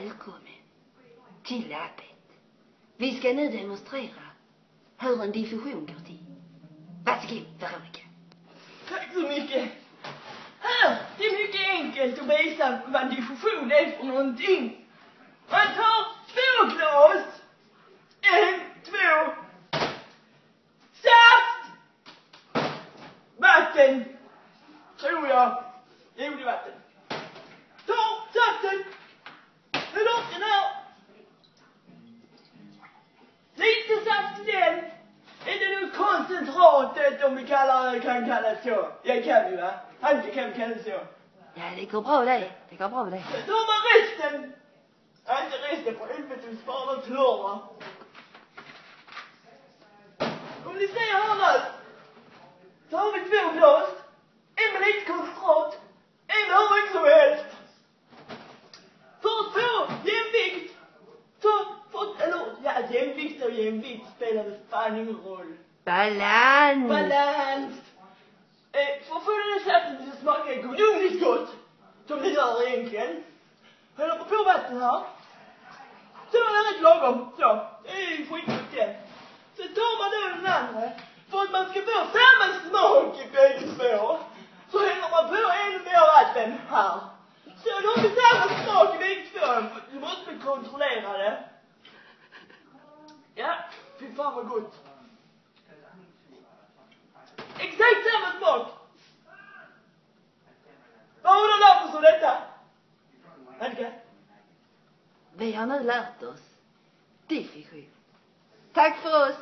Välkommen till labbet. Vi ska nu demonstrera hur en diffusion går till. Varsågod, Veronica. Tack så mycket. Här, det är mycket enkelt att visa vad en diffusion är för någonting. Man tar 2 glas. 1, 2. Saft! Vatten. Tror jag. Jo, det är vatten. Ta saften. Nu upp den här. Lite saft i den. Är det nu koncentratet om vi kan kalla det så? Jag kan ju, va? Inte kan vi kalla det så. Ja, det går bra det. Det går bra det. Så tar man resten. Ja, inte resten på helvete, vi sparar klor, va? Om ni ser här nu. Så har vi 2 glas. En med lite koncentrat. En hur mycket som helst. För att få jämvikt. Jämvikt och jämvikt spelar det fan ingen roll. Balans. Balans. För att få den här saften att smaka gudomligt gott. Som det gör egentligen. Häller på vatten här. Så är det rätt lagom. Så. Det är skitgott det. Så tar man då den andra. För att man ska få samma smak i bägge två. Så häller man på ännu mer vatten här. Så då har vi samma smak i bägge två. Du måste kontrollera det. Ja, fy fan vad gott. Exakt samma smak. Vad har du lärt oss om detta? Annika? Vi har nu lärt oss diffusion. Tack för oss.